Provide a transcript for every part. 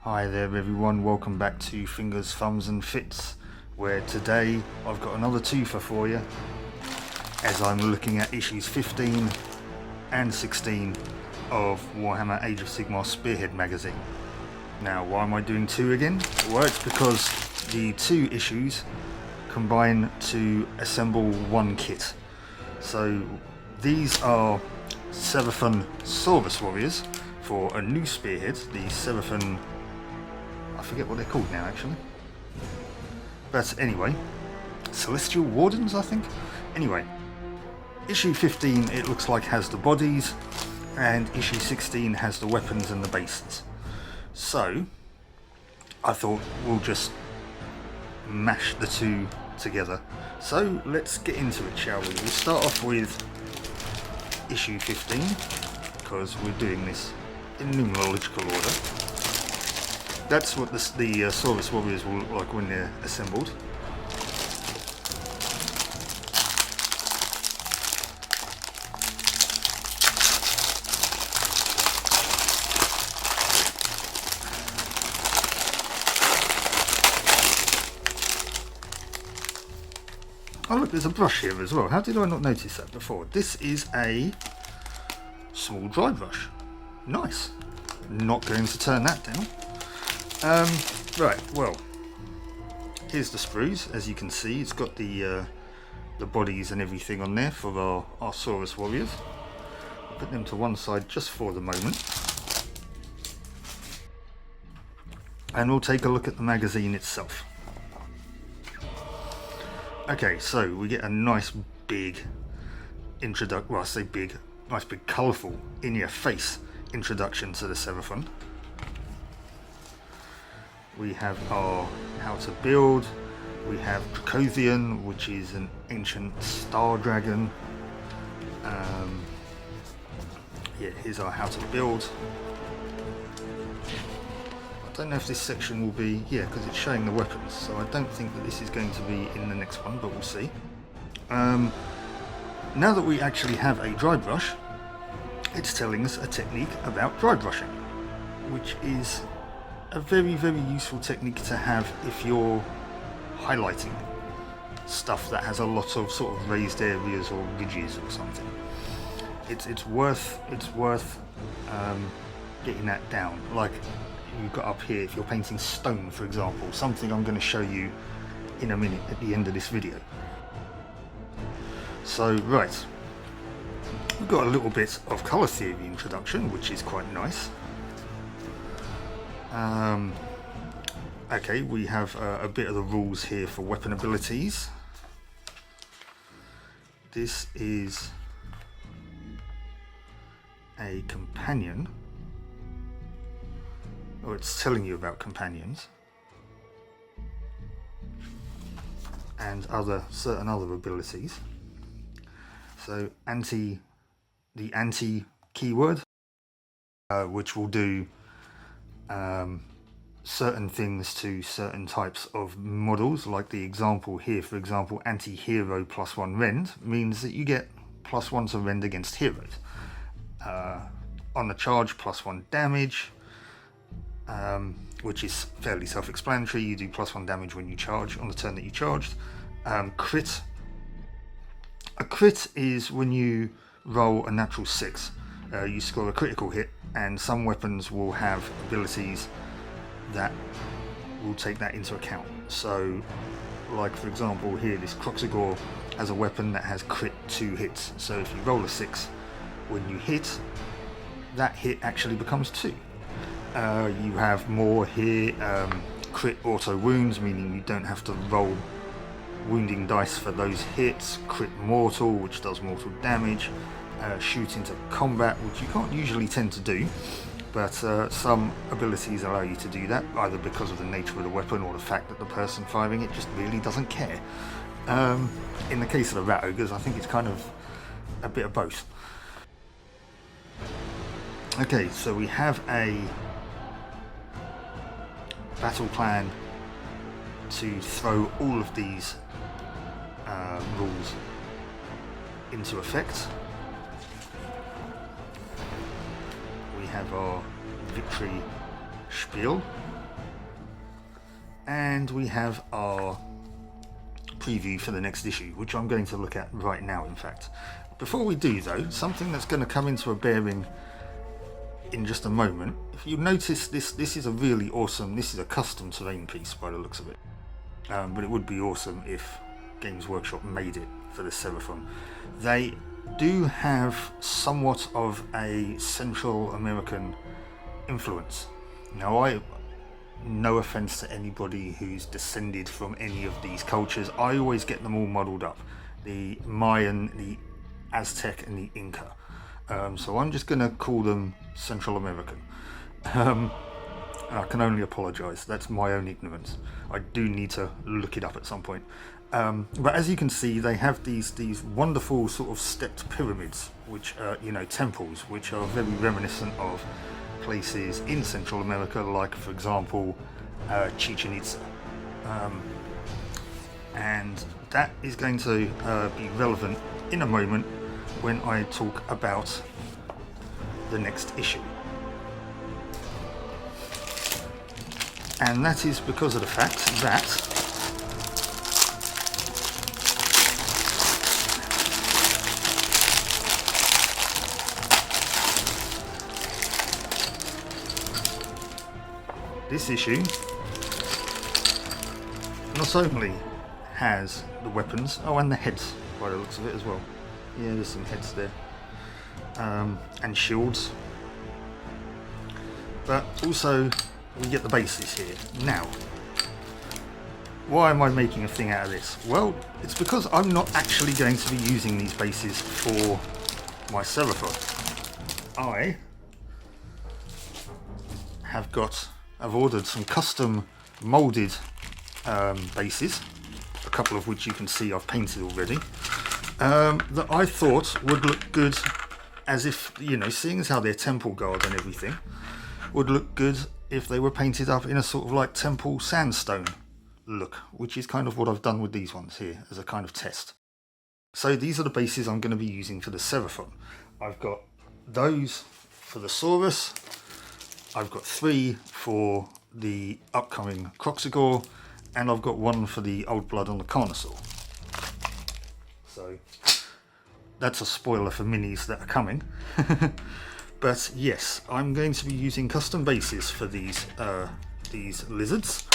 Hi there everyone, welcome back to Fingers, Thumbs and Fits, where today I've got another twofer for you as I'm looking at issues 15 and 16 of Warhammer Age of Sigmar Spearhead magazine. Now, why am I doing two again? Well, it's because the two issues combine to assemble one kit. So these are Seraphon Saurus warriors for a new spearhead, the Seraphon, I forget what they're called now actually. But anyway, Celestial Wardens I think? Anyway, issue 15 it looks like has the bodies, and issue 16 has the weapons and the bases. So, I thought we'll just mash the two together. So let's get into it, shall we? We'll start off with issue 15, because we're doing this in numerological order. That's what the Saurus warriors will look like when they're assembled. Oh look, there's a brush here as well. How did I not notice that before? This is a small dry brush. Nice. Not going to turn that down. Right, well, here's the sprues. As you can see, it's got the bodies and everything on there for our Saurus warriors. I'll put them to one side just for the moment. And we'll take a look at the magazine itself. Okay, so we get a nice big introduction, well I say big, nice big colourful, in your face introduction to the Seraphon. We have our how to build, we have Dracothian, which is an ancient star dragon. Yeah, here's our how to build. I don't know if this section will be, yeah, because it's showing the weapons, so I don't think that this is going to be in the next one, but we'll see. Now that we actually have a dry brush, it's telling us a technique about dry brushing, which is a very, very useful technique to have if you're highlighting stuff that has a lot of sort of raised areas or ridges or something. It's worth getting that down. Like you've got up here, if you're painting stone, for example, something I'm going to show you in a minute at the end of this video. So, right, we've got a little bit of colour theory introduction, which is quite nice. Okay, we have a bit of the rules here for weapon abilities. This is a companion. Oh, it's telling you about companions and certain other abilities. So the anti keyword, which will do certain things to certain types of models, like the example here, for example, anti-hero +1 rend means that you get +1 to rend against heroes. On the charge, +1 damage. Which is fairly self-explanatory. You do +1 damage when you charge on the turn that you charged. Crit. A crit is when you roll a natural 6. You score a critical hit, and some weapons will have abilities that will take that into account. So, like for example here, this Croxagore has a weapon that has crit 2 hits. So if you roll a 6, when you hit, that hit actually becomes 2. You have more here, crit auto wounds, meaning you don't have to roll wounding dice for those hits, crit mortal, which does mortal damage, shoot into combat, which you can't usually tend to do, but some abilities allow you to do that, either because of the nature of the weapon or the fact that the person firing it just really doesn't care. In the case of the Rat Ogres, I think it's kind of a bit of both. Okay, so we have a battle plan to throw all of these rules into effect. We have our victory spiel, and we have our preview for the next issue, which I'm going to look at right now, in fact. Before we do though, something that's going to come into a bearing in just a moment. If you notice, this is a really awesome, this is a custom terrain piece by the looks of it, but it would be awesome if Games Workshop made it for the Seraphon. They do have somewhat of a Central American influence. Now, no offense to anybody who's descended from any of these cultures, I always get them all muddled up. The Mayan, the Aztec and the Inca. So I'm just going to call them Central American. I can only apologise, that's my own ignorance. I do need to look it up at some point. But as you can see, they have these wonderful sort of stepped pyramids, which are, you know, temples, which are very reminiscent of places in Central America, like for example Chichen Itza, and that is going to be relevant in a moment when I talk about the next issue, and that is because of the fact that this issue not only has the weapons, oh, and the heads by the looks of it as well. Yeah, there's some heads there, and shields, but also we get the bases here. Now, why am I making a thing out of this? Well, it's because I'm not actually going to be using these bases for my Seraphon. I've ordered some custom molded bases, a couple of which you can see I've painted already, that I thought would look good, as if, you know, seeing as how they're temple guard and everything, would look good if they were painted up in a sort of like temple sandstone look, which is kind of what I've done with these ones here as a kind of test. So these are the bases I'm going to be using for the Seraphon. I've got those for the Saurus, I've got 3 for the upcoming Croxigor, and I've got 1 for the Old Blood on the Carnosaur. So that's a spoiler for minis that are coming. But yes, I'm going to be using custom bases for these lizards.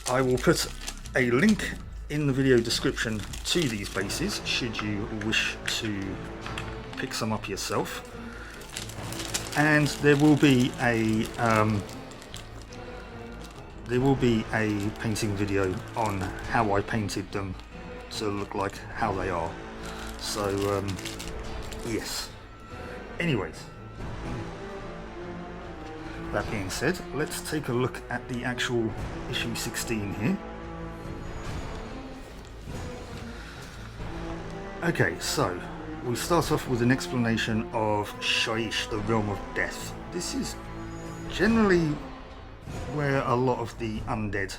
I will put a link in the video description to these bases should you wish to pick some up yourself. And there will be a painting video on how I painted them to look like how they are. So yes. Anyways, that being said, let's take a look at the actual issue 16 here. Okay, so we start off with an explanation of Shaiish, the Realm of Death. This is generally where a lot of the undead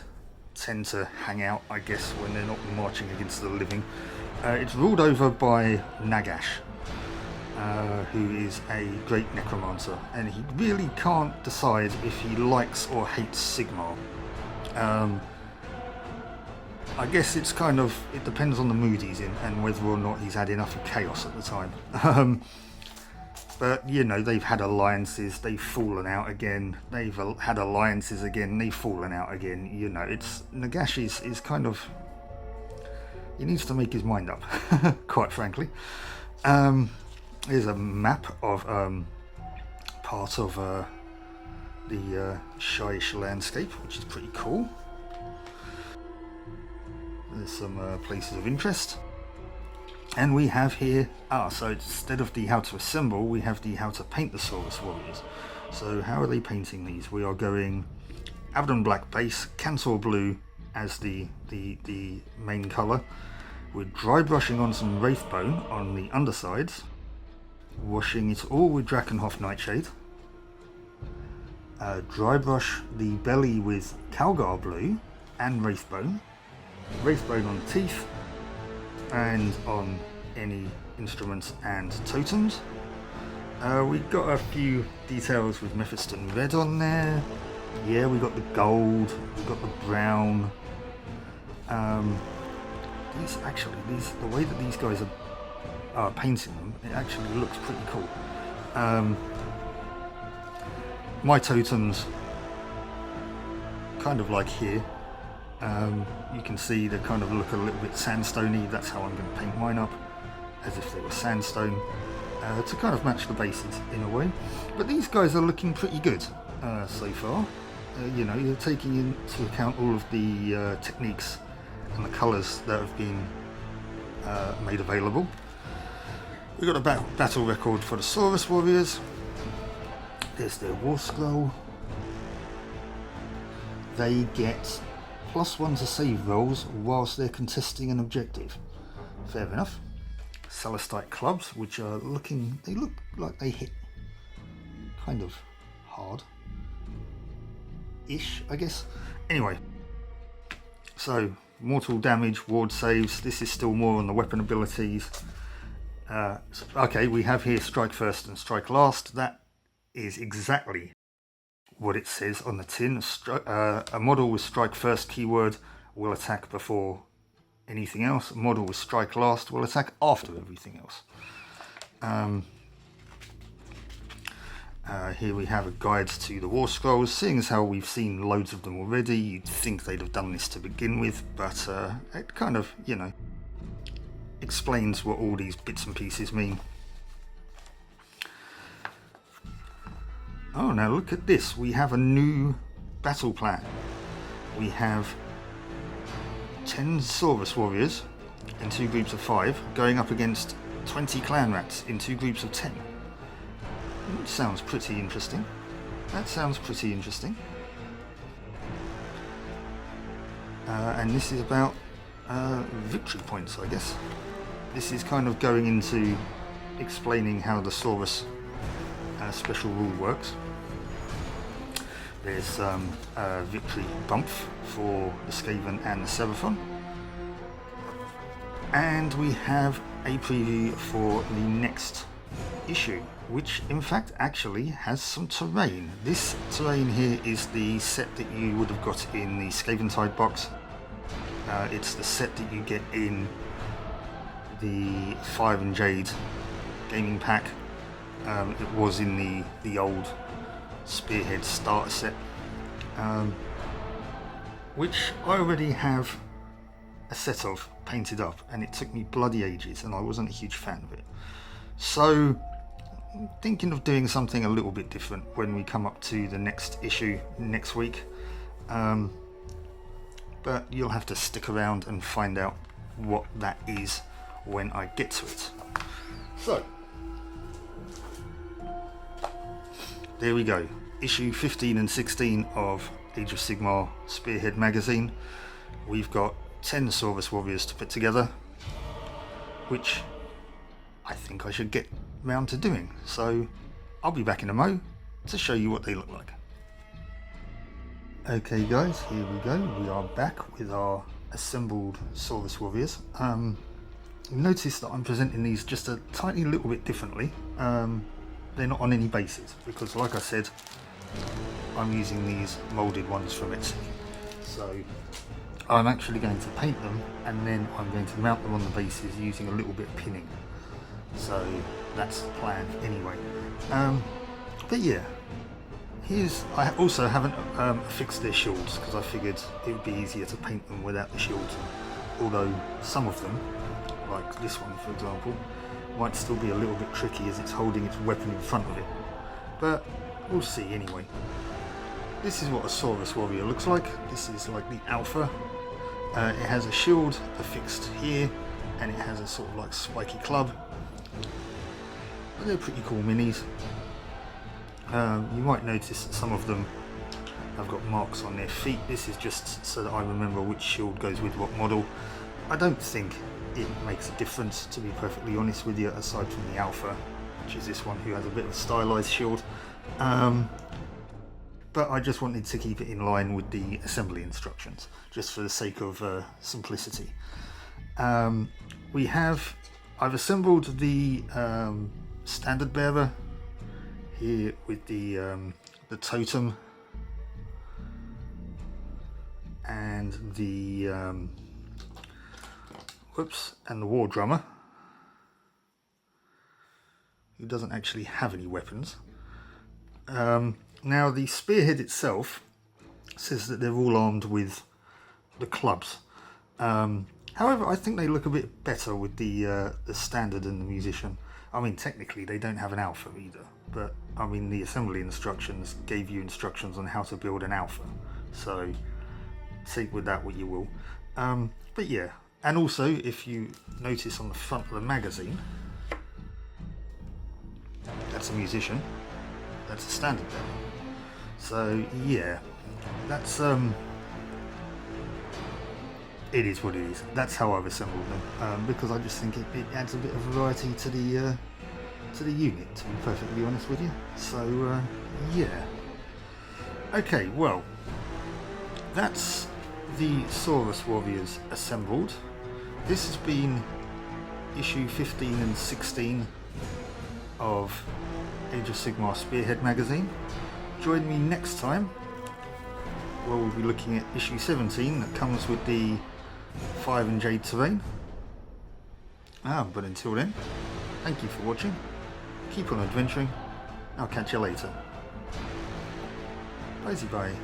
tend to hang out, I guess, when they're not marching against the living. It's ruled over by Nagash, who is a great necromancer, and he really can't decide if he likes or hates Sigmar. I guess it's kind of, it depends on the mood he's in and whether or not he's had enough of chaos at the time. But, you know, they've had alliances, they've fallen out again, they've had alliances again, they've fallen out again, you know, it's, Nagash is kind of, he needs to make his mind up, quite frankly. Here's a map of part of the Shaiish landscape, which is pretty cool. There's some places of interest. And we have here, so instead of the how to assemble, we have the how to paint the Saurus warriors. So how are they painting these? We are going Abaddon black base, Cantor blue as the main colour. We're dry brushing on some Wraithbone on the undersides, washing it all with Drakenhof Nightshade. Dry brush the belly with Calgar blue and Wraithbone. Wraithbone on teeth and on any instruments and totems. We've got a few details with Mephiston red on there. Yeah, we got the gold, we got the brown. The way that these guys are painting them, it actually looks pretty cool. My totems, kind of like here, you can see they kind of look a little bit sandstony. That's how I'm going to paint mine up, as if they were sandstone, to kind of match the bases in a way. But these guys are looking pretty good so far. You know, you're taking into account all of the techniques and the colours that have been made available. We've got a battle record for the Saurus warriors. There's their war scroll. They get +1 to save rolls whilst they're contesting an objective. Fair enough. Celestite clubs, which are they look like they hit kind of hard-ish, I guess. Anyway, so mortal damage, ward saves. This is still more on the weapon abilities. Okay, we have here strike first and strike last. That is exactly what it says on the tin. A model with strike first keyword will attack before anything else. A model with strike last will attack after everything else. Here we have a guide to the war scrolls. Seeing as how we've seen loads of them already, you'd think they'd have done this to begin with, but it kind of, you know, explains what all these bits and pieces mean. Oh, now look at this. We have a new battle plan. We have 10 Saurus warriors in 2 groups of 5 going up against 20 clan rats in 2 groups of 10. Sounds pretty interesting. That sounds pretty interesting. And this is about victory points, I guess. This is kind of going into explaining how the Saurus special rule works. There's a victory bump for the Skaven and the Seraphon. And we have a preview for the next issue, which in fact actually has some terrain. This terrain here is the set that you would have got in the Vermintide box. It's the set that you get in the Fire and Jade gaming pack. It was in the old Spearhead starter set, which I already have a set of painted up, and it took me bloody ages and I wasn't a huge fan of it. So I'm thinking of doing something a little bit different when we come up to the next issue next week, but you'll have to stick around and find out what that is when I get to it. So there we go, issue 15 and 16 of Age of Sigmar Spearhead magazine. We've got 10 Saurus warriors to put together, which I think I should get round to doing. So I'll be back in a mo to show you what they look like. Okay guys, here we go. We are back with our assembled Saurus warriors. Notice that I'm presenting these just a tiny little bit differently. They're not on any bases because, like I said, I'm using these moulded ones from Etsy. So I'm actually going to paint them and then I'm going to mount them on the bases using a little bit of pinning. So that's the plan anyway. But yeah, I also haven't fixed their shields because I figured it would be easier to paint them without the shields. Although some of them, like this one for example, might still be a little bit tricky as it's holding its weapon in front of it. But we'll see anyway. This is what a Saurus warrior looks like. This is like the alpha. It has a shield affixed here and it has a sort of like spiky club. But they're pretty cool minis. You might notice that some of them have got marks on their feet. This is just so that I remember which shield goes with what model. I don't think it makes a difference, to be perfectly honest with you, aside from the alpha, which is this one who has a bit of a stylized shield. But I just wanted to keep it in line with the assembly instructions, just for the sake of simplicity. I've assembled the standard bearer here with the totem and the and the war drummer, who doesn't actually have any weapons. Now the spearhead itself says that they're all armed with the clubs. However, I think they look a bit better with the standard and the musician. I mean, technically they don't have an alpha either, but I mean the assembly instructions gave you instructions on how to build an alpha, so take with that what you will. But yeah, and also if you notice on the front of the magazine, that's a musician, that's a standard there. So yeah, that's it is what it is. That's how I've assembled them, because I just think it adds a bit of variety to the unit, to be perfectly honest with you. So yeah. Okay, well, that's the Saurus Warriors assembled. This has been issue 15 and 16 of Age of Sigmar Spearhead magazine. Join me next time where we'll be looking at issue 17 that comes with the Fire and Jade terrain. But until then, thank you for watching, keep on adventuring, I'll catch you later. Bye bye.